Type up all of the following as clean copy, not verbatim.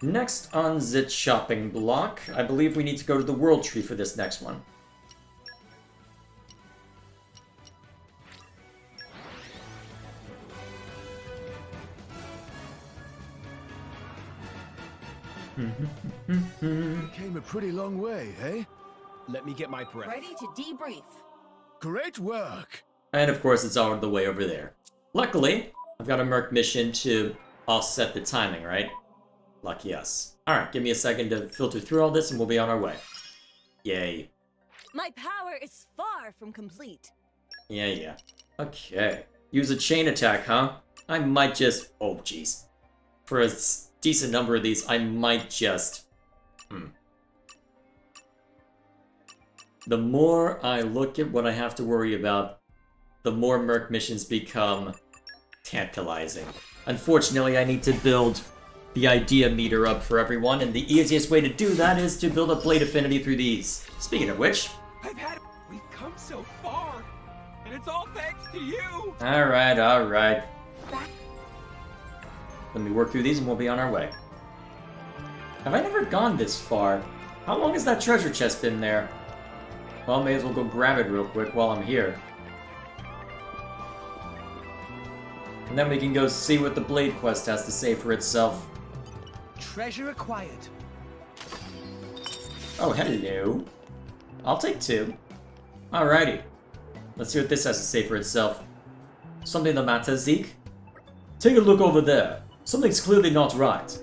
Next on the shopping block, I believe we need to go to the World Tree for this next one. You came a pretty long way, eh? Let me get my breath. Ready to debrief. Great work! And of course, it's all the way over there. Luckily, I've got a Merc mission to offset the timing, right? Lucky us. Alright, give me a second to filter through all this and we'll be on our way. Yay. My power is far from complete. Yeah. Okay. Use a chain attack, huh? I might just... Oh, jeez. For a decent number of these, I might just... The more I look at what I have to worry about, the more Merc missions become tantalizing. Unfortunately, I need to build the idea meter up for everyone, and the easiest way to do that is to build up blade affinity through these. Speaking of which... We've come so far, and it's all thanks to you! Alright. Let me work through these and we'll be on our way. Have I never gone this far? How long has that treasure chest been there? Well, may as well go grab it real quick while I'm here. And then we can go see what the Blade quest has to say for itself. Treasure acquired. Oh, hello. I'll take 2. Alrighty. Let's see what this has to say for itself. Something the matter, Zeke? Take a look over there. Something's clearly not right.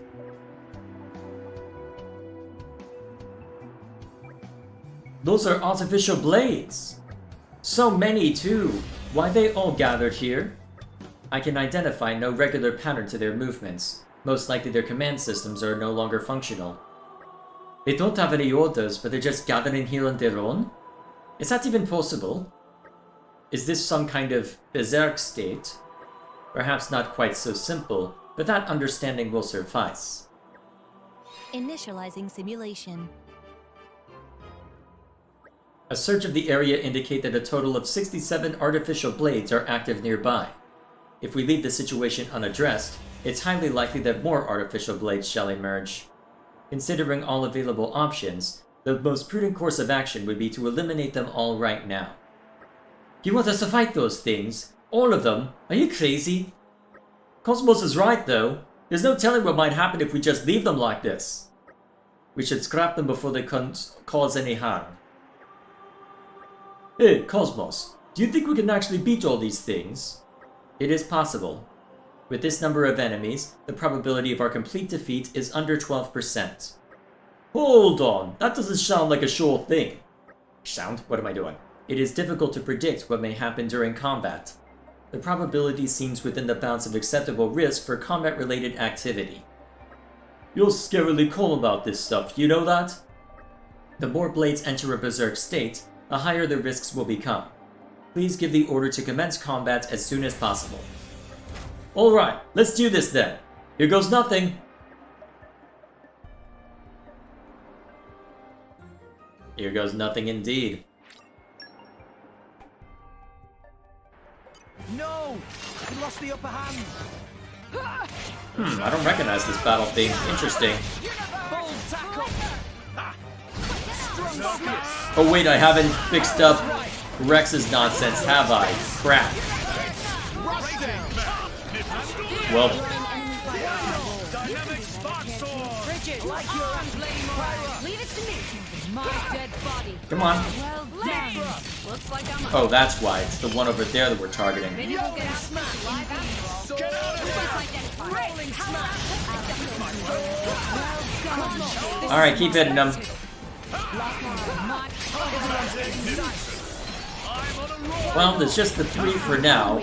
Those are artificial blades. So many, too. Why they all gathered here? I can identify no regular pattern to their movements. Most likely their command systems are no longer functional. They don't have any orders, but they're just gathering here on their own? Is that even possible? Is this some kind of berserk state? Perhaps not quite so simple, but that understanding will suffice. Initializing simulation. A search of the area indicates that a total of 67 artificial blades are active nearby. If we leave the situation unaddressed, it's highly likely that more artificial blades shall emerge. Considering all available options, the most prudent course of action would be to eliminate them all right now. You want us to fight those things? All of them? Are you crazy? KOS-MOS is right, though. There's no telling what might happen if we just leave them like this. We should scrap them before they cause any harm. Hey, KOS-MOS, do you think we can actually beat all these things? It is possible. With this number of enemies, the probability of our complete defeat is under 12%. Hold on, that doesn't sound like a sure thing. Sound? What am I doing? It is difficult to predict what may happen during combat. The probability seems within the bounds of acceptable risk for combat-related activity. You're scarily calm about this stuff, you know that? The more blades enter a berserk state, the higher the risks will become. Please give the order to commence combat as soon as possible. Alright, let's do this then. Here goes nothing. Here goes nothing indeed. No! We lost the upper hand! I don't recognize this battle theme. Interesting. Bold tackle! Strong focus! Oh wait, I haven't fixed up Rex's nonsense, have I? Crap. Well, Leave it to me. My dead body. come on. Well done. Looks like I'm Oh, that's why. It's the one over there that we're targeting. Maybe we'll get smashed live after all. Rolling smash. Alright, keep hitting them. Well, there's just the 3 for now.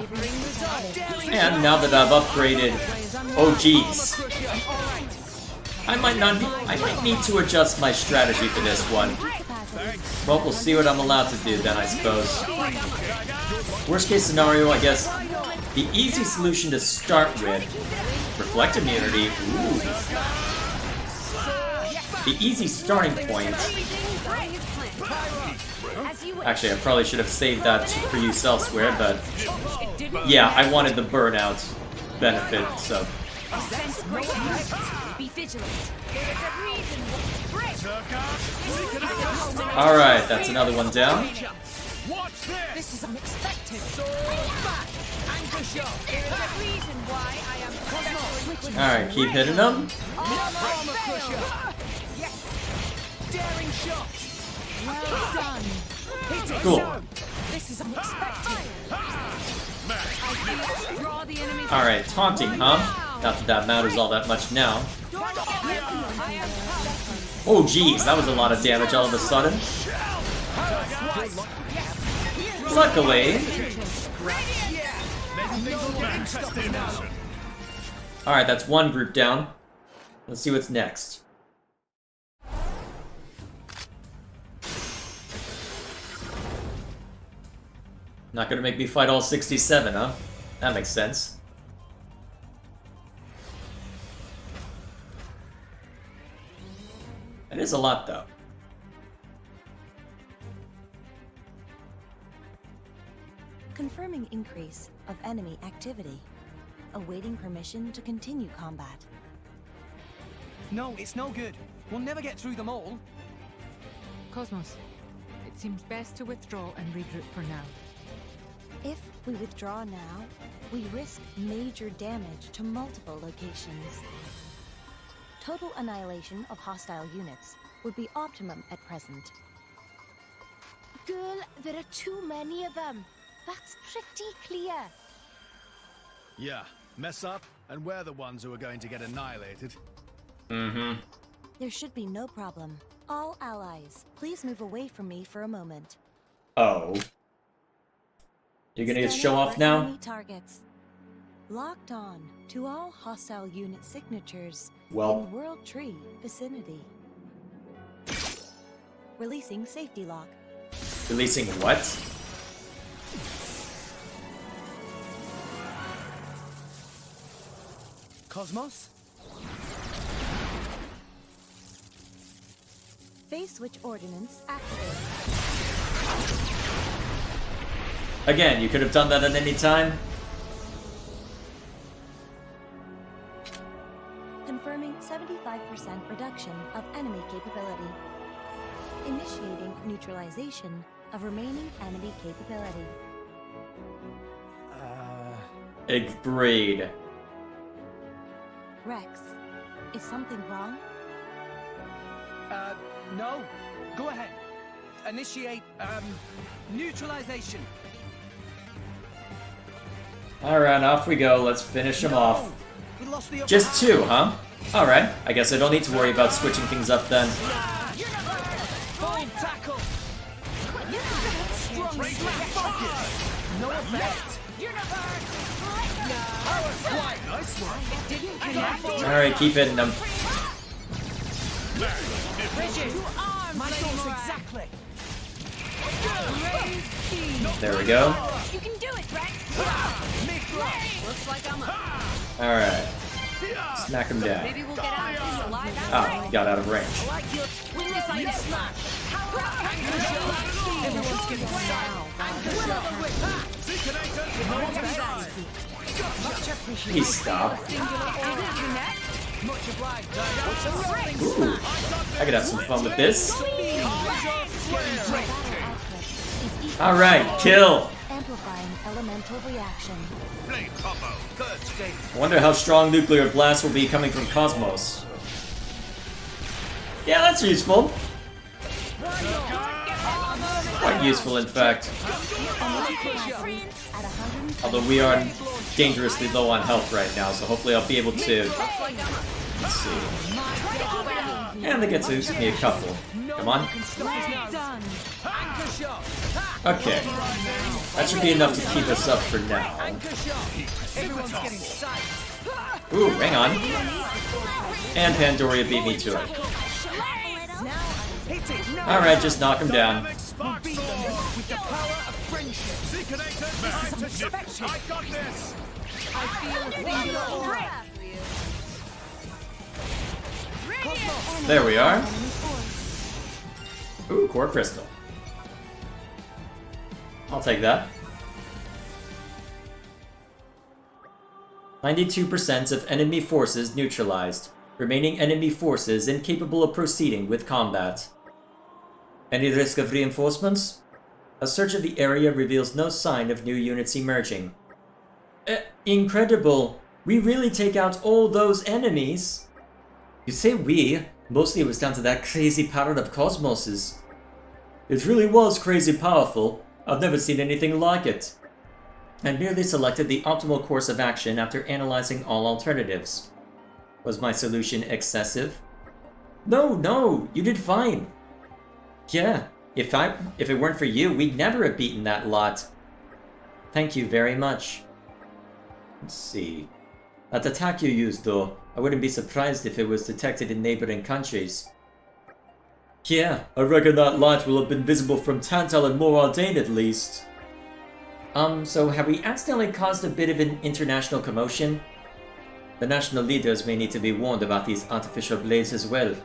And now that I've upgraded... Oh, geez. I might need to adjust my strategy for this one. Well, we'll see what I'm allowed to do then, I suppose. Worst case scenario, I guess, the easy solution to start with... Reflect immunity. Ooh. The easy starting point... Actually, I probably should have saved that for use elsewhere, but... Yeah, I wanted the burnout benefit, so... Sense greatness. Be vigilant. There is a reason. Alright, that's another one down. Watch this! This is unexpected. Anchor shot. There is a reason why I am Cosmos. Alright, keep hitting them. Armor crusher. Yes. Daring shot. Well done. Hit it. Cool. This is unexpected. I draw the enemy. Alright, taunting, huh? Not that that matters all that much now. I am Oh jeez, that was a lot of damage all of a sudden. Luckily. Alright, that's one group down. Let's see what's next. Not gonna make me fight all 67, huh? That makes sense. It is a lot, though. Confirming increase of enemy activity. Awaiting permission to continue combat. No, it's no good. We'll never get through them all. Cosmos, it seems best to withdraw and regroup for now. If we withdraw now, we risk major damage to multiple locations. Total annihilation of hostile units would be optimum at present. Girl, there are too many of them. That's pretty clear. Yeah, mess up, and we're the ones who are going to get annihilated. Mm-hmm. There should be no problem. All allies, please move away from me for a moment. Oh. You're gonna get Scanning show off for now? enemy targets. Locked on to all hostile unit signatures Well. in World Tree vicinity. Releasing safety lock. Releasing what? Cosmos? Phase switch ordnance activated. Again, you could have done that at any time. Confirming 75% reduction of enemy capability. Initiating neutralization of remaining enemy capability. Agreed. Rex, is something wrong? No. Go ahead. Initiate, neutralization. Alright, off we go. Let's finish them off. We lost the upper Just hand. 2, huh? Alright, I guess I don't need to worry about switching things up then. Bold tackle. Strong slap. No effect. Power swipe. Nice one. Didn't connect. Alright, keep hitting them. Rigid. My thoughts exactly. There we go. You can do it, Rex. Looks like I'm up. Alright. Smack him down. Maybe we'll get out of this alive Oh, after he got out of range. Witness on this smash. Everyone's getting style. He stopped. Much obliged. Ooh. I could have some fun with this. Alright, kill! Amplifying elemental reaction. I wonder how strong nuclear blast will be coming from KOS-MOS. Yeah, that's useful. Quite useful, in fact. Although we are dangerously low on health right now, so hopefully I'll be able to... Let's see. And they get to use me a couple. Come on. Okay. That should be enough to keep us up for now. Ooh, hang on. And Pandoria beat me to it. Alright, just knock him down. There we are. Ooh, core crystal. I'll take that. 92% of enemy forces neutralized. Remaining enemy forces incapable of proceeding with combat. Any risk of reinforcements? A search of the area reveals no sign of new units emerging. Incredible! We really take out all those enemies? You say we? Mostly it was down to that crazy power of KOS-MOS's. It really was crazy powerful. I've never seen anything like it. I merely selected the optimal course of action after analyzing all alternatives. Was my solution excessive? No, you did fine. Yeah, if it weren't for you, we'd never have beaten that lot. Thank you very much. Let's see. That attack you used, though, I wouldn't be surprised if it was detected in neighboring countries. Yeah, I reckon that light will have been visible from Tantal and Moradane at least. So have we accidentally caused a bit of an international commotion? The national leaders may need to be warned about these artificial blades as well.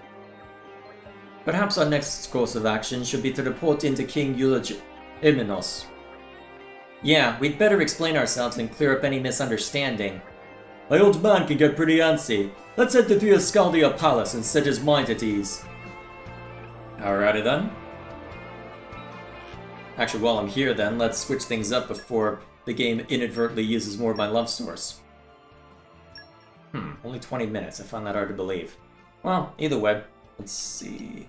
Perhaps our next course of action should be to report into King Imenos. Yeah, we'd better explain ourselves and clear up any misunderstanding. My old man can get pretty antsy. Let's head to Theoscaldia Palace and set his mind at ease. Alrighty then. Actually, while I'm here then, let's switch things up before the game inadvertently uses more of my love source. Only 20 minutes. I find that hard to believe. Well, either way, let's see.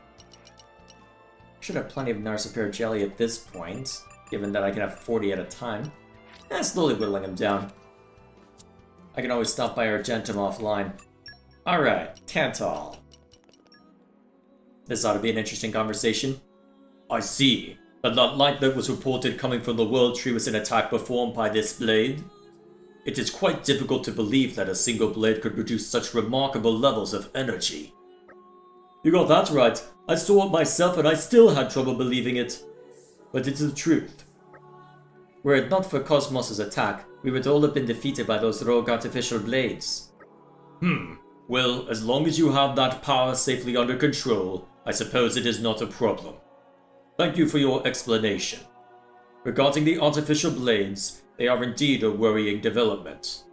Should have plenty of Narsapear jelly at this point, given that I can have 40 at a time. Slowly whittling them down. I can always stop by Argentum offline. Alright, Tantal. This ought to be an interesting conversation. I see. But that light that was reported coming from the World Tree was an attack performed by this blade? It is quite difficult to believe that a single blade could produce such remarkable levels of energy. You got that right. I saw it myself and I still had trouble believing it. But it's the truth. Were it not for KOS-MOS's attack, we would all have been defeated by those rogue artificial blades. Well, as long as you have that power safely under control, I suppose it is not a problem. Thank you for your explanation. Regarding the artificial blades, they are indeed a worrying development.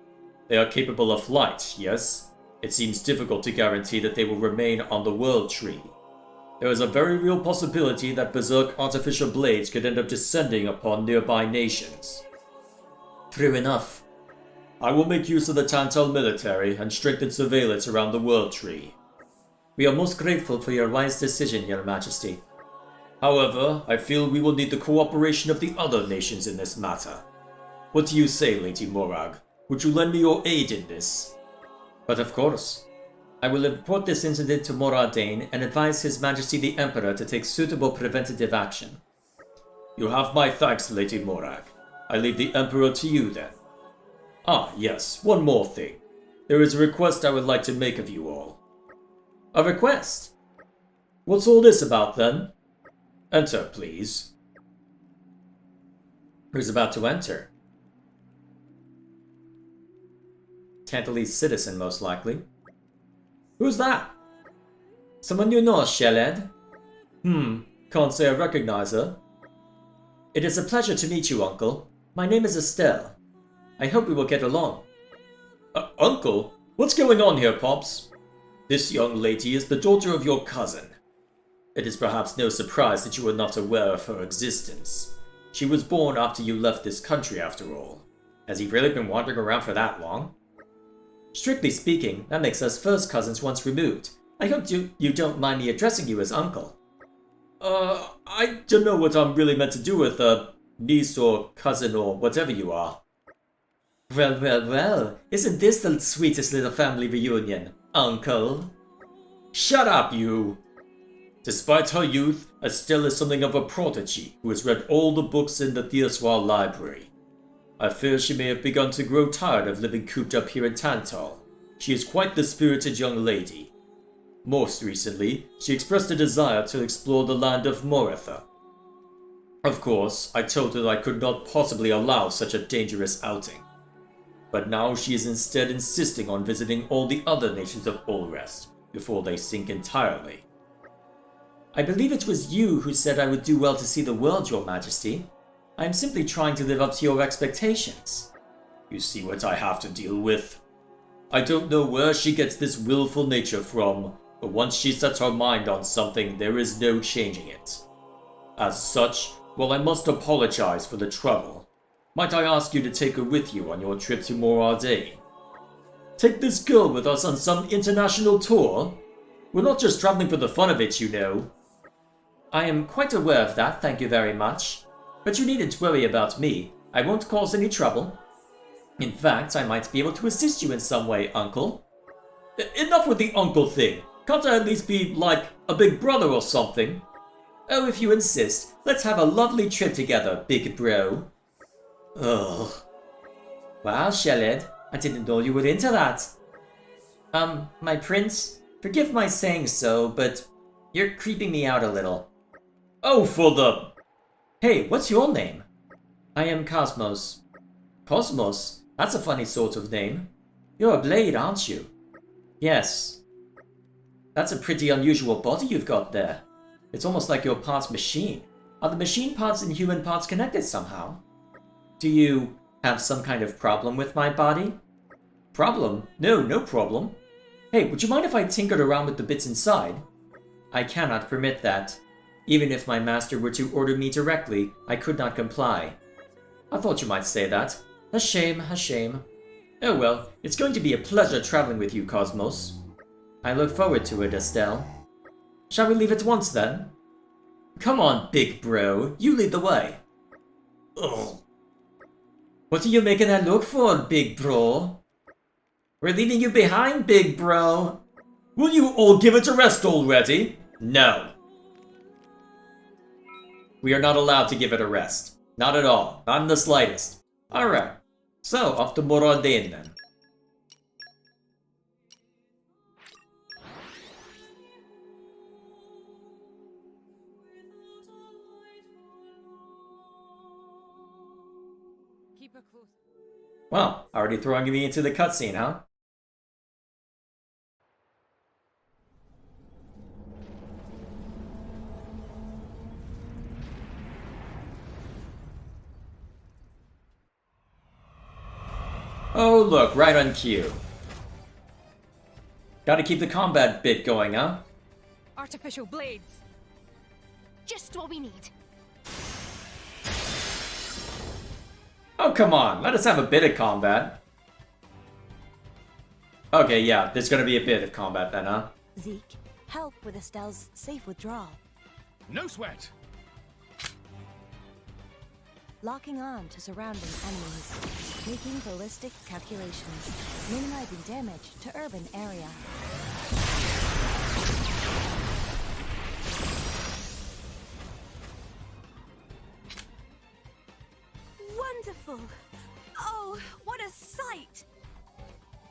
They are capable of flight, yes? It seems difficult to guarantee that they will remain on the World Tree. There is a very real possibility that berserk artificial blades could end up descending upon nearby nations. True enough. I will make use of the Tantal military and strengthen surveillance around the World Tree. We are most grateful for your wise decision, Your Majesty. However, I feel we will need the cooperation of the other nations in this matter. What do you say, Lady Morag? Would you lend me your aid in this? But of course. I will report this incident to Moradane and advise His Majesty the Emperor to take suitable preventative action. You have my thanks, Lady Morag. I leave the Emperor to you then. Ah, yes, one more thing. There is a request I would like to make of you all. A request? What's all this about then? Enter, please. Who's about to enter? Tantalese citizen, most likely. Who's that? Someone you know, Sheled? Can't say I recognize her. It is a pleasure to meet you, Uncle. My name is Estelle. I hope we will get along. Uncle? What's going on here, Pops? This young lady is the daughter of your cousin. It is perhaps no surprise that you are not aware of her existence. She was born after you left this country, after all. Has he really been wandering around for that long? Strictly speaking, that makes us first cousins once removed. I hope you don't mind me addressing you as uncle. I don't know what I'm really meant to do with niece or cousin or whatever you are. Well, isn't this the sweetest little family reunion, Uncle? Shut up, you! Despite her youth, Estelle is something of a prodigy who has read all the books in the Theoswar library. I fear she may have begun to grow tired of living cooped up here in Tantal. She is quite the spirited young lady. Most recently, she expressed a desire to explore the land of Moretha. Of course, I told her I could not possibly allow such a dangerous outing. But now she is instead insisting on visiting all the other nations of Ulrest before they sink entirely. I believe it was you who said I would do well to see the world, Your Majesty. I am simply trying to live up to your expectations. You see what I have to deal with? I don't know where she gets this willful nature from, but once she sets her mind on something, there is no changing it. As such, well, I must apologize for the trouble. Might I ask you to take her with you on your trip to Morade? Take this girl with us on some international tour? We're not just traveling for the fun of it, you know. I am quite aware of that, thank you very much. But you needn't worry about me. I won't cause any trouble. In fact, I might be able to assist you in some way, Uncle. Enough with the uncle thing. Can't I at least be, like, a big brother or something? Oh, if you insist, let's have a lovely trip together, big bro. Ugh. Wow, Sheled, I didn't know you were into that. My prince, forgive my saying so, but you're creeping me out a little. Oh, for the... Hey, what's your name? I am KOS-MOS. KOS-MOS? That's a funny sort of name. You're a blade, aren't you? Yes. That's a pretty unusual body you've got there. It's almost like you're part machine. Are the machine parts and human parts connected somehow? Do you have some kind of problem with my body? Problem? No, no problem. Hey, would you mind if I tinkered around with the bits inside? I cannot permit that. Even if my master were to order me directly, I could not comply. I thought you might say that. A shame, a shame. Oh well, it's going to be a pleasure traveling with you, KOS-MOS. I look forward to it, Estelle. Shall we leave at once, then? Come on, big bro. You lead the way. Ugh. What are you making that look for, big bro? We're leaving you behind, big bro. Will you all give it a rest already? No. We are not allowed to give it a rest. Not at all. Not in the slightest. Alright. So, off to Moradin then. Keep her close. Well, already throwing me into the cutscene, huh? Oh look, right on cue. Gotta keep the combat bit going, huh? Artificial blades. Just what we need. Oh, come on, let us have a bit of combat. Okay, yeah, there's gonna be a bit of combat then, huh? Zeke, help with Estelle's safe withdrawal. No sweat. Locking on to surrounding enemies. Making ballistic calculations. Minimizing damage to urban area. Wonderful! Oh, what a sight!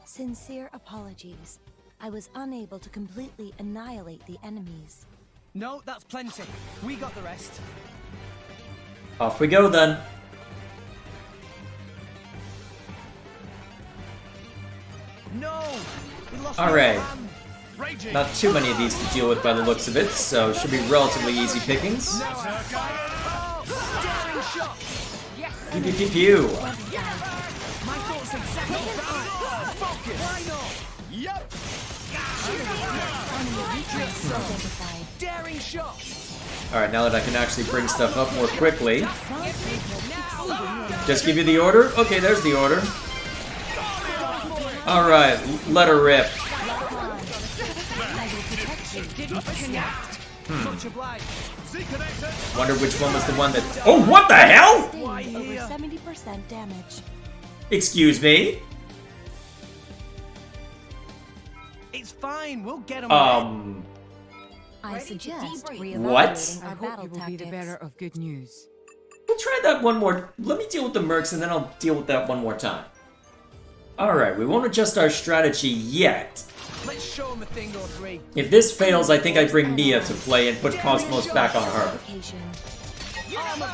Sincere apologies. I was unable to completely annihilate the enemies. No, that's plenty. We got the rest. Off we go then. No! We lost Alright. Raging. Not too many of these to deal with by the looks of it, so should be relatively easy pickings. Daring shot! Pew pew pew pew. My thoughts exactly right. Focus! Why not? Yep. Identified. Daring shot! Alright, now that I can actually bring stuff up more quickly. Just give you the order? Okay, there's the order. Alright, let her rip. Much obliged. Wonder which one was the one that... Oh, what the hell?! Over 70% damage. Excuse me? It's fine, we'll get him. I suggest What? reevaluating I our hope battle you will be the bearer tactics. of good news. We'll try that one more... Let me deal with the mercs and then I'll deal with that one more time. Alright, we won't adjust our strategy yet. Let's show him a thing or three. If this fails, I think I bring Mia to play and put KOS-MOS back on her. Location.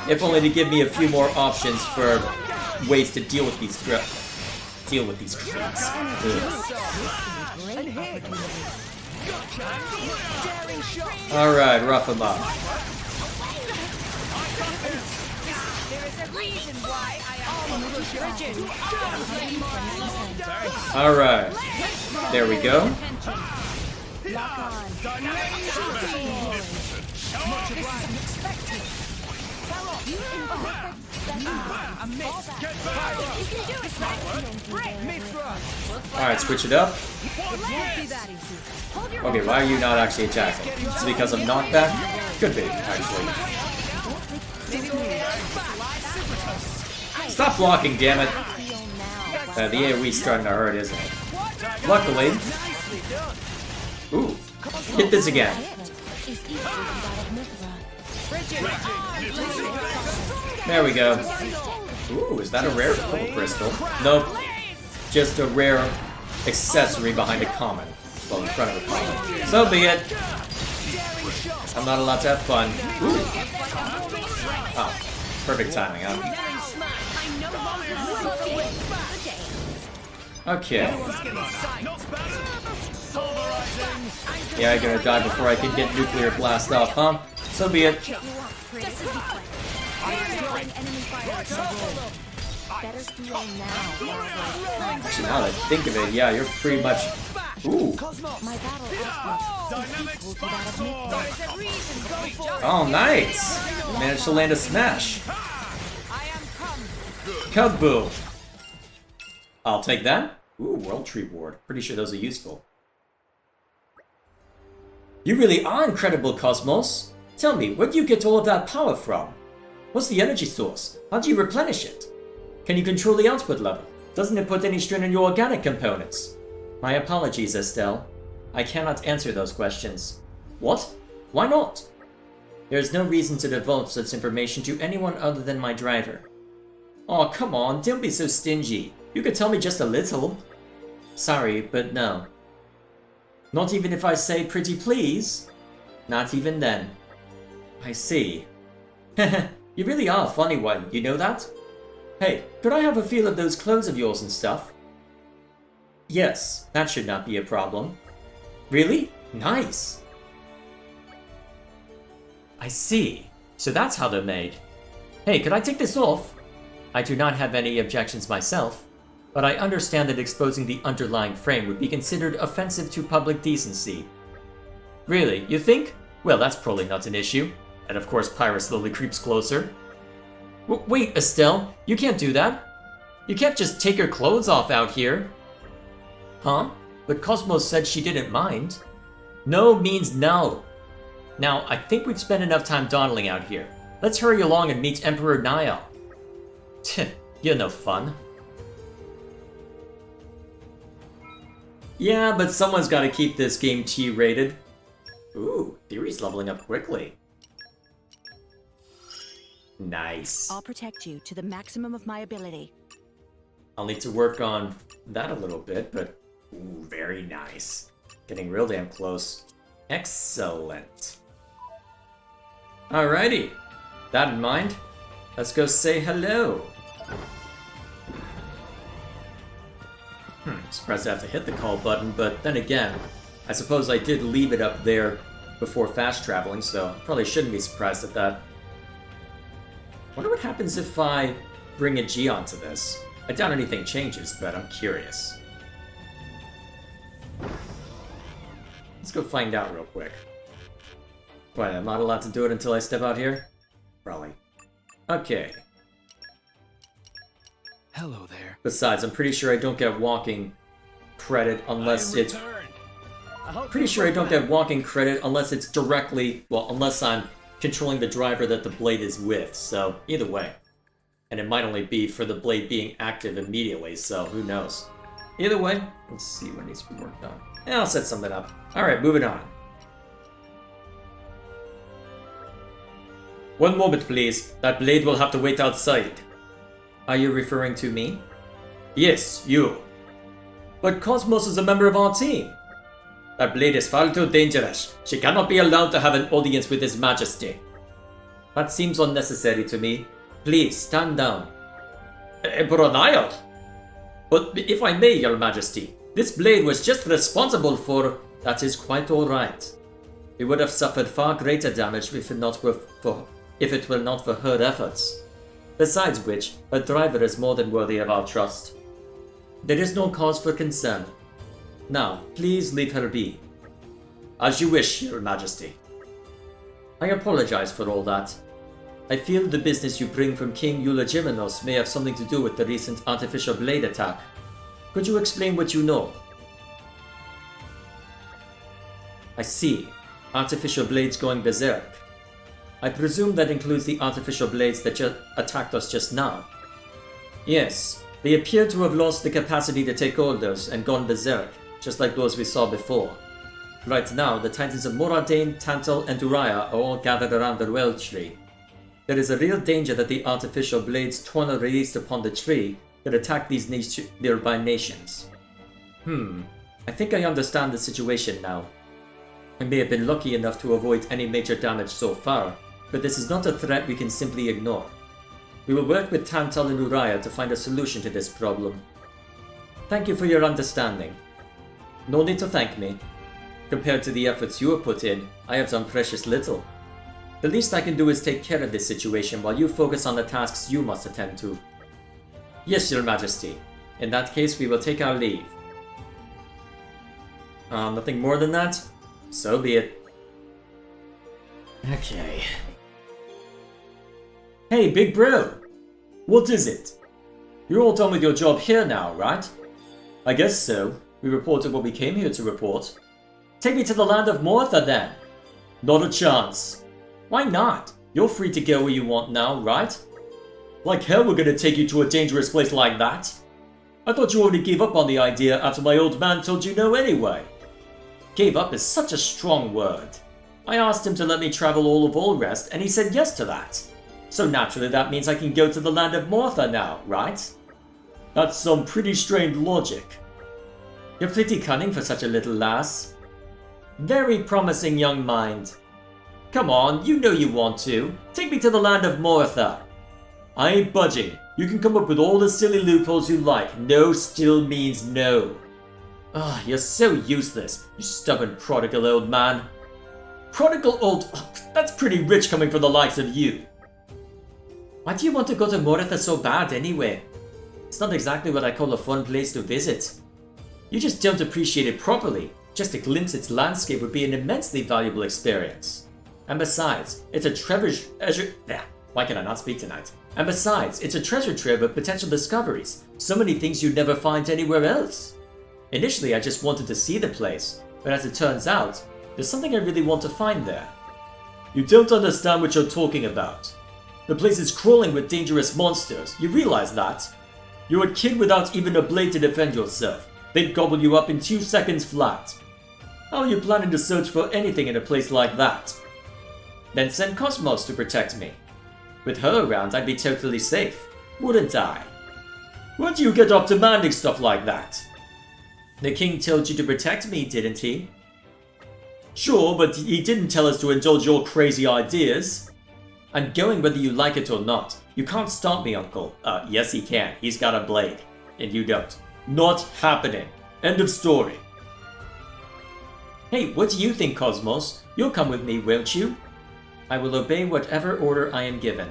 If only to give me a few more options for ways to deal with these threats. Deal with these threats. Ugh. Great opportunity. Daring shot! Alright, rough him up. There is a reason why I am rigid. Alright. There we go. Lock on. You Alright, switch it up. Okay, why are you not actually attacking? Is it because of knockback? Could be, actually. Stop blocking, damn it! The AoE's starting to hurt, isn't it? Luckily... Ooh. Hit this again. There we go. Ooh, is that a rare purple crystal? Nope. Just a rare accessory behind a common. Well, in front of a common. So be it. I'm not allowed to have fun. Ooh. Oh, perfect timing, huh? Okay. Yeah, I'm gonna die before I can get nuclear blast off, huh? So be it. Actually, now that I think of it, yeah, you're pretty much... Ooh. Oh, nice! Managed to land a smash. Kaboom! I'll take that. Ooh, World Tree Ward. Pretty sure those are useful. You really are incredible, KOS-MOS. Tell me, where do you get all of that power from? What's the energy source? How do you replenish it? Can you control the output level? Doesn't it put any strain on your organic components? My apologies, Estelle. I cannot answer those questions. What? Why not? There is no reason to divulge such information to anyone other than my driver. Oh, come on, don't be so stingy. You could tell me just a little. Sorry, but no. Not even if I say pretty please? Not even then. I see. You really are a funny one, you know that? Hey, could I have a feel of those clothes of yours and stuff? Yes, that should not be a problem. Really? Nice! I see. So that's how they're made. Hey, could I take this off? I do not have any objections myself, but I understand that exposing the underlying frame would be considered offensive to public decency. Really, you think? Well, that's probably not an issue. And of course, Pyra slowly creeps closer. Wait, Estelle, you can't do that. You can't just take your clothes off out here. Huh? But KOS-MOS said she didn't mind. No means no. Now, I think we've spent enough time dawdling out here. Let's hurry along and meet Emperor Niall. You're no fun. Yeah, but someone's gotta keep this game T-rated. Ooh, Theory's leveling up quickly. Nice. I'll protect you to the maximum of my ability. I'll need to work on that a little bit, but ooh, very nice. Getting real damn close. Excellent. Alrighty. That in mind, let's go say hello. Surprised I have to hit the call button, but then again, I suppose I did leave it up there before fast traveling, so probably shouldn't be surprised at that. Wonder what happens if I bring a G onto this. I doubt anything changes, but I'm curious. Let's go find out real quick. What, I'm not allowed to do it until I step out here? Probably. Okay. Hello there. Besides, I'm pretty sure I don't get walking credit unless it's... Pretty sure I don't get walking credit unless it's directly... Well, unless I'm controlling the driver that the blade is with, so either way. And it might only be for the blade being active immediately, so who knows. Either way, let's see what needs to be worked on. And I'll set something up. Alright, moving on. One moment, please. That blade will have to wait outside. Are you referring to me? Yes, you. But KOS-MOS is a member of our team. That blade is far too dangerous. She cannot be allowed to have an audience with His Majesty. That seems unnecessary to me. Please, stand down. Emperor Niall! But if I may, Your Majesty, this blade was just responsible for... That is quite alright. It would have suffered far greater damage if it were not for her efforts. Besides which, her driver is more than worthy of our trust. There is no cause for concern. Now, please leave her be. As you wish, Your Majesty. I apologize for all that. I feel the business you bring from King Eulogiminos may have something to do with the recent artificial blade attack. Could you explain what you know? I see. Artificial blades going berserk. I presume that includes the artificial blades that attacked us just now. Yes, they appear to have lost the capacity to take orders and gone berserk, just like those we saw before. Right now, the Titans of Moradin, Tantal, and Uriah are all gathered around the well tree. There is a real danger that the artificial blades torn or released upon the tree could attack these nearby nations. I think I understand the situation now. I may have been lucky enough to avoid any major damage so far, but this is not a threat we can simply ignore. We will work with Tantal and Uriah to find a solution to this problem. Thank you for your understanding. No need to thank me. Compared to the efforts you have put in, I have done precious little. The least I can do is take care of this situation while you focus on the tasks you must attend to. Yes, Your Majesty. In that case, we will take our leave. Nothing more than that? So be it. Okay. Hey, big bro! What is it? You're all done with your job here now, right? I guess so. We reported what we came here to report. Take me to the land of Mortha, then. Not a chance. Why not? You're free to go where you want now, right? Like hell we're gonna take you to a dangerous place like that. I thought you already gave up on the idea after my old man told you no anyway. Gave up is such a strong word. I asked him to let me travel all of Allrest, and he said yes to that. So naturally that means I can go to the land of Mortha now, right? That's some pretty strained logic. You're pretty cunning for such a little lass. Very promising young mind. Come on, you know you want to. Take me to the land of Mortha. I ain't budging. You can come up with all the silly loopholes you like. No still means no. Ah, you're so useless, you stubborn prodigal old man. Prodigal old... that's pretty rich coming from the likes of you. Why do you want to go to Mortha so bad anyway? It's not exactly what I call a fun place to visit. You just don't appreciate it properly. Just to glimpse its landscape would be an immensely valuable experience. And besides, it's a treasure... why can I not speak tonight? And besides, it's a treasure trove of potential discoveries. So many things you'd never find anywhere else. Initially, I just wanted to see the place, but as it turns out, there's something I really want to find there. You don't understand what you're talking about. The place is crawling with dangerous monsters, you realize that? You're a kid without even a blade to defend yourself. They'd gobble you up in 2 seconds flat. How are you planning to search for anything in a place like that? Then send KOS-MOS to protect me. With her around, I'd be totally safe, wouldn't I? Where do you get off demanding stuff like that? The king told you to protect me, didn't he? Sure, but he didn't tell us to indulge your crazy ideas. I'm going whether you like it or not. You can't stop me, uncle. Yes he can. He's got a blade. And you don't. Not happening. End of story. Hey, what do you think, KOS-MOS? You'll come with me, won't you? I will obey whatever order I am given.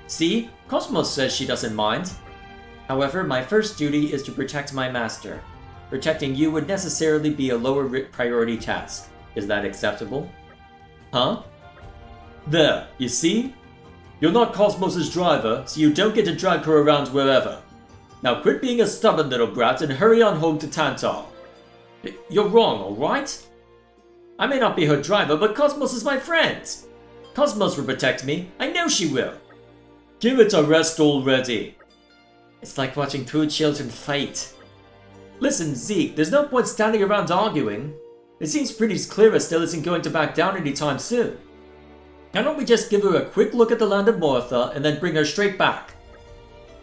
See? KOS-MOS says she doesn't mind. However, my first duty is to protect my master. Protecting you would necessarily be a lower priority task. Is that acceptable? Huh? There, you see? You're not KOS-MOS's driver, so you don't get to drag her around wherever. Now quit being a stubborn little brat and hurry on home to Tantal. You're wrong, alright? I may not be her driver, but KOS-MOS is my friend. KOS-MOS will protect me. I know she will. Give it a rest already. It's like watching 2 children fight. Listen, Zeke, there's no point standing around arguing. It seems pretty clear Estelle isn't going to back down anytime soon. Why don't we just give her a quick look at the land of Mortha and then bring her straight back?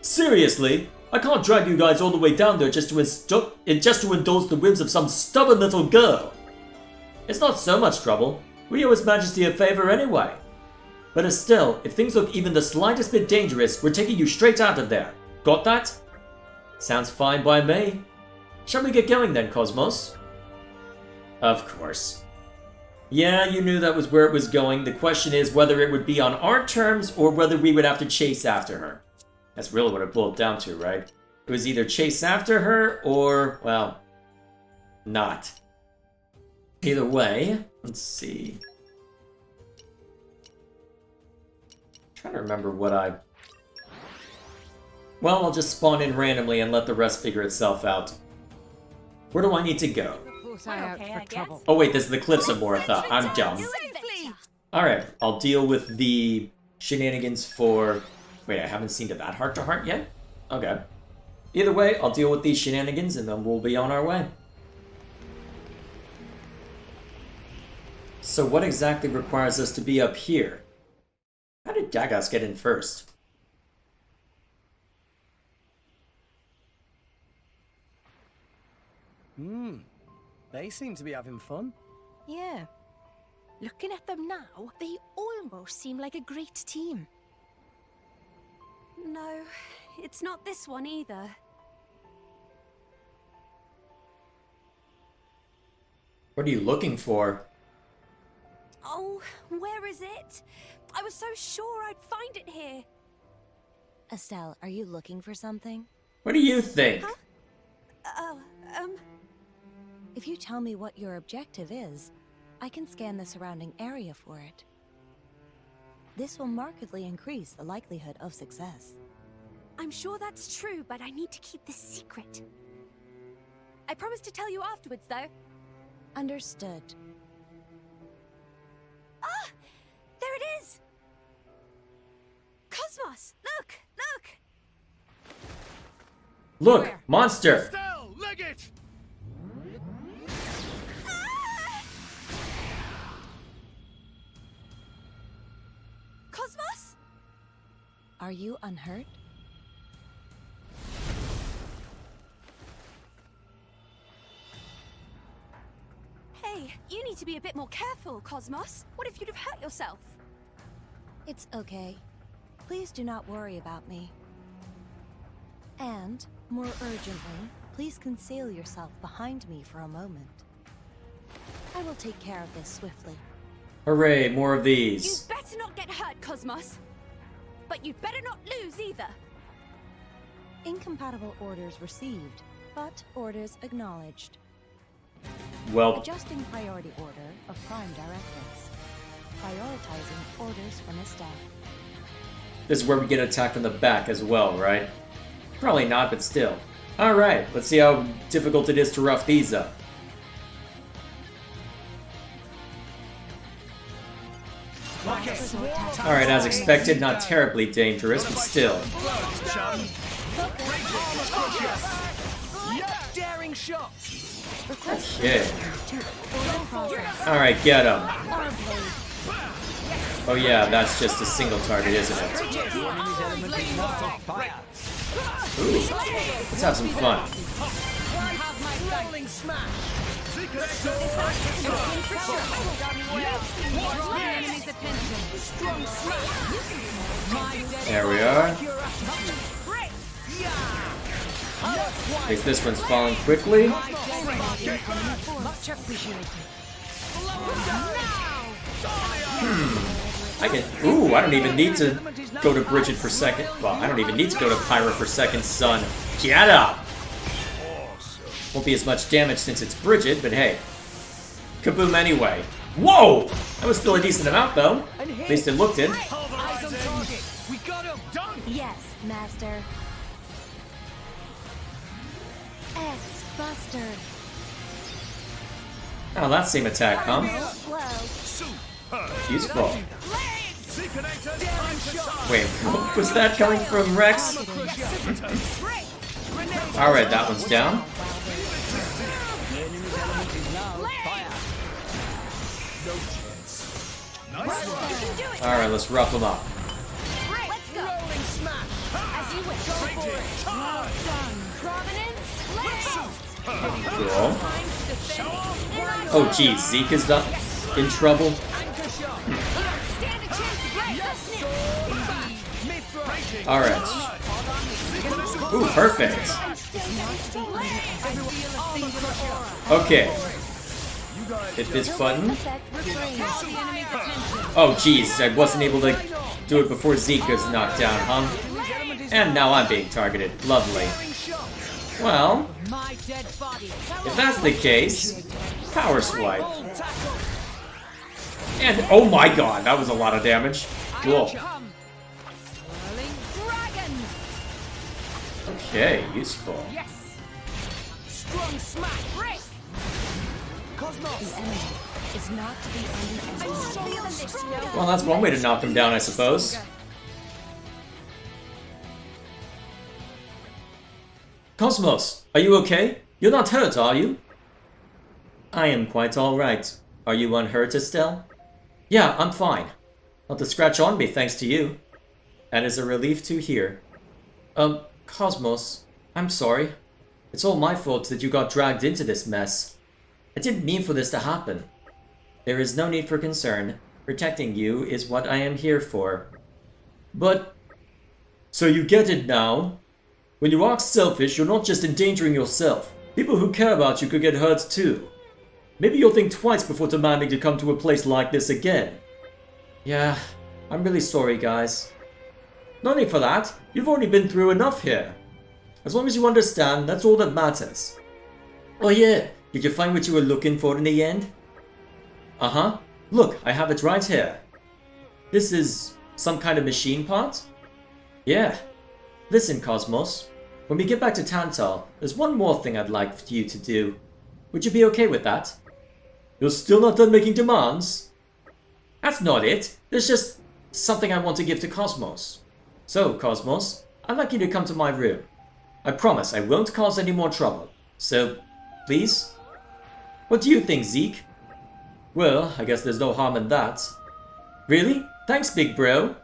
Seriously? I can't drag you guys all the way down there just to indulge the whims of some stubborn little girl. It's not so much trouble. We owe His Majesty a favor anyway. But Estelle, if things look even the slightest bit dangerous, we're taking you straight out of there. Got that? Sounds fine by me. Shall we get going then, KOS-MOS? Of course. Yeah, you knew that was where it was going. The question is whether it would be on our terms or whether we would have to chase after her. That's really what it boiled down to, right? It was either chase after her or, well, not. Either way, let's see. I'm trying to remember what I... Well, I'll just spawn in randomly and let the rest figure itself out. Where do I need to go? Close eye out for trouble. Oh wait, this is the Cliffs of Moratha. I'm dumb. Alright, I'll deal with the shenanigans for... Wait, I haven't seen to that heart-to-heart yet? Okay. Either way, I'll deal with these shenanigans and then we'll be on our way. So what exactly requires us to be up here? How did Dagas get in first? They seem to be having fun. Yeah. Looking at them now, they almost seem like a great team. No, it's not this one either. What are you looking for? Oh, where is it? I was so sure I'd find it here. Estelle, are you looking for something? What do you think? Huh? If you tell me what your objective is, I can scan the surrounding area for it. This will markedly increase the likelihood of success. I'm sure that's true, but I need to keep this secret. I promise to tell you afterwards, though. Understood. Ah! There it is! KOS-MOS! Look! Look! Look! Monster! Estelle, leg it! KOS-MOS? Are you unhurt? Hey, you need to be a bit more careful, KOS-MOS. What if you'd have hurt yourself? It's okay. Please do not worry about me. And, more urgently, please conceal yourself behind me for a moment. I will take care of this swiftly. Hooray, more of You these. better not get hurt, KOS-MOS. But you'd better not lose either. Incompatible orders received, but orders acknowledged. Well, Adjusting priority order of prime directives. Prioritizing orders from his staff. this is where we get attacked from the back as well, right? Probably not, but still. Alright, let's see how difficult it is to rough these up. Alright, as expected, not terribly dangerous, but still. Daring shot. Okay. Alright, get him. Oh yeah, that's just a single target, isn't it? Ooh, let's have some fun. Rolling smash. There we are. I guess this one's falling quickly. I can. Ooh, I don't even need to go to Bridget for second. Well, I don't even need to go to Pyra for second, son. Get up! Won't be as much damage since it's Bridget, but hey. Kaboom anyway. Whoa! That was still a decent amount, though. At least it looked it. Eyes on target. We got him. Done. Yes, Master. X-Buster. Oh, that same attack, huh? Well, Useful. Wait, what was that coming from Rex? Alright, that one's down. Alright, let's rough them up. Let's go. As you wish. Go for it. Well done. Prominence. Let's go. Cool. Oh geez, Zeke is done in trouble. Stand a chance against us. Alright. Ooh, perfect. Okay. hit this button. Effect refrain. Call the enemy's attention. Oh jeez, I wasn't able to do it before Zeke was knocked down, huh? And now I'm being targeted. Lovely. Well, My dead body. if that's the case, power swipe. And oh my god, that was a lot of damage. Cool. Come. Whirling dragon. Okay, useful. Yes. Strong smash! Break. KOS-MOS! The enemy is not to be underestimated. Well, that's one way to knock him down, I suppose. KOS-MOS, are you okay? You're not hurt, are you? I am quite alright. Are you unhurt, Estelle? Yeah, I'm fine. Not a scratch on me, thanks to you. That is a relief to hear. KOS-MOS, I'm sorry. It's all my fault that you got dragged into this mess. I didn't mean for this to happen. There is no need for concern. Protecting you is what I am here for. But... so you get it now? When you act selfish, you're not just endangering yourself. People who care about you could get hurt too. Maybe you'll think twice before demanding to come to a place like this again. Yeah, I'm really sorry, guys. No need for that. You've already been through enough here. As long as you understand, that's all that matters. Oh yeah, did you find what you were looking for in the end? Uh-huh. Look, I have it right here. This is some kind of machine part? Yeah. Listen, KOS-MOS. When we get back to Tantal, there's one more thing I'd like for you to do. Would you be okay with that? You're still not done making demands? That's not it. There's just something I want to give to KOS-MOS. So, KOS-MOS, I'd like you to come to my room. I promise I won't cause any more trouble. So, please? What do you think, Zeke? Well, I guess there's no harm in that. Really? Thanks, big bro.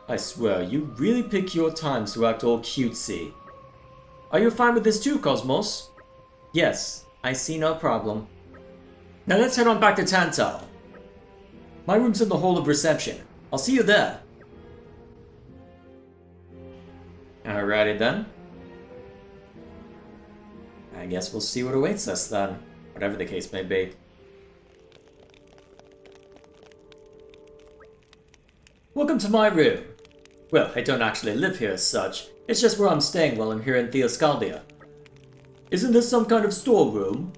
I swear, you really pick your times to act all cutesy. Are you fine with this too, KOS-MOS? Yes, I see no problem. Now let's head on back to Tantal. My room's in the hall of reception. I'll see you there. Alrighty then. I guess we'll see what awaits us then, whatever the case may be. Welcome to my room. Well, I don't actually live here as such. It's just where I'm staying while I'm here in Theoscaldia. Isn't this some kind of storeroom?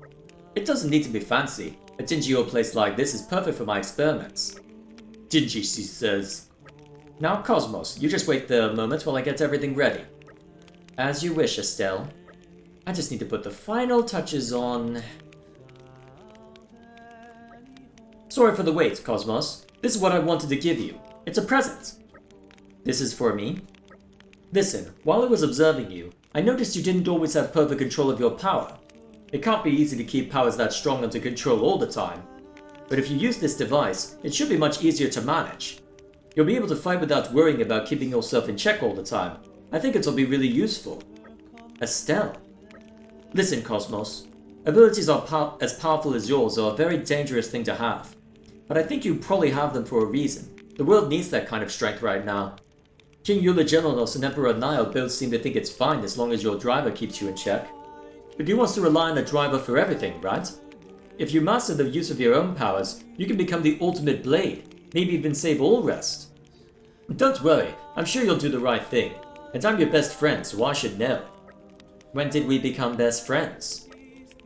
It doesn't need to be fancy. A dingy old place like this is perfect for my experiments. Dingy, she says. Now, KOS-MOS, you just wait there a moment while I get everything ready. As you wish, Estelle. I just need to put the final touches on... Sorry for the wait, KOS-MOS. This is what I wanted to give you. It's a present. This is for me. Listen, while I was observing you, I noticed you didn't always have perfect control of your power. It can't be easy to keep powers that strong under control all the time. But if you use this device, it should be much easier to manage. You'll be able to fight without worrying about keeping yourself in check all the time. I think it'll be really useful. Estelle. Listen, KOS-MOS. Abilities as powerful as yours are a very dangerous thing to have. But I think you probably have them for a reason. The world needs that kind of strength right now. King Eulegeninos and Emperor Nile both seem to think it's fine as long as your driver keeps you in check. But he wants to rely on a driver for everything, right? If you master the use of your own powers, you can become the ultimate blade, maybe even save all rest. Don't worry, I'm sure you'll do the right thing. And I'm your best friend, so I should know. When did we become best friends?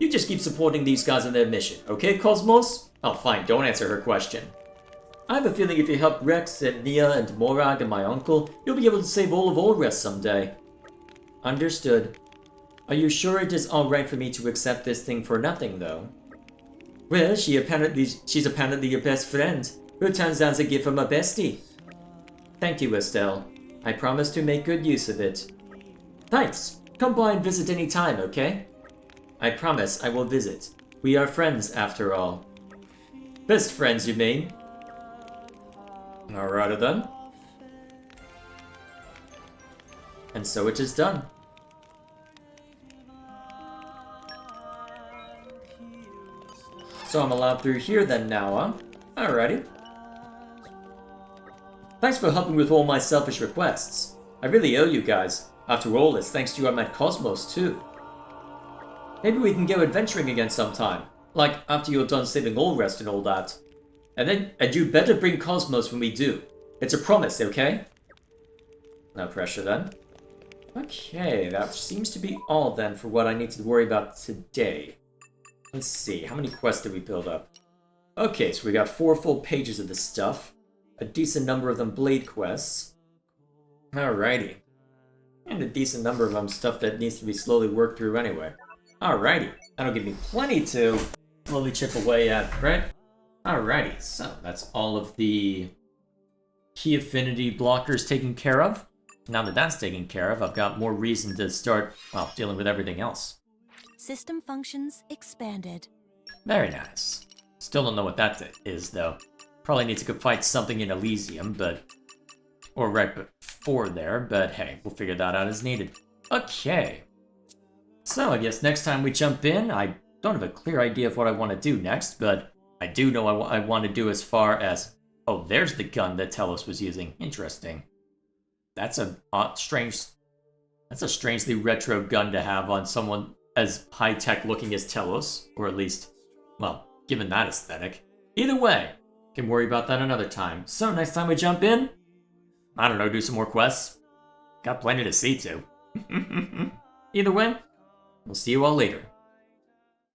You just keep supporting these guys in their mission, okay, KOS-MOS? Oh fine, don't answer her question. I have a feeling if you help Rex and Nia and Morag and my uncle, you'll be able to save all of Olrest someday. Understood. Are you sure it is alright for me to accept this thing for nothing, though? Well, she's apparently your best friend, who turns out a gift from a bestie. Thank you, Estelle. I promise to make good use of it. Thanks. Come by and visit any time, okay? I promise I will visit. We are friends, after all. Best friends, you mean? Alrighty then. And so it is done. So I'm allowed through here then now, huh? Alrighty. Thanks for helping with all my selfish requests. I really owe you guys. After all, it's thanks to you I met KOS-MOS too. Maybe we can go adventuring again sometime. like, after you're done saving all rest and all that. And you better bring KOS-MOS when we do. It's a promise, okay? No pressure then. Okay, that seems to be all then for what I need to worry about today. Let's see, how many quests did we build up? Okay, so we got 4 full pages of this stuff. A decent number of them blade quests. Alrighty. And a decent number of them stuff that needs to be slowly worked through anyway. Alrighty. That'll give me plenty to slowly chip away at, right? Alrighty, so that's all of the key affinity blockers taken care of. Now that that's taken care of, I've got more reason to start, well, dealing with everything else. System functions expanded. Very nice. Still don't know what that is, though. Probably need to go fight something in Elysium, but... or right before there, but hey, we'll figure that out as needed. Okay. So, I guess next time we jump in, I don't have a clear idea of what I want to do next, but I do know I want to do as far as... oh, there's the gun that Telos was using. Interesting. That's a strangely retro gun to have on someone as high-tech looking as Telos, or at least, well, given that aesthetic. Either way, can worry about that another time. So next time we jump in, I don't know, do some more quests. Got plenty to see to. Either way, we'll see you all later.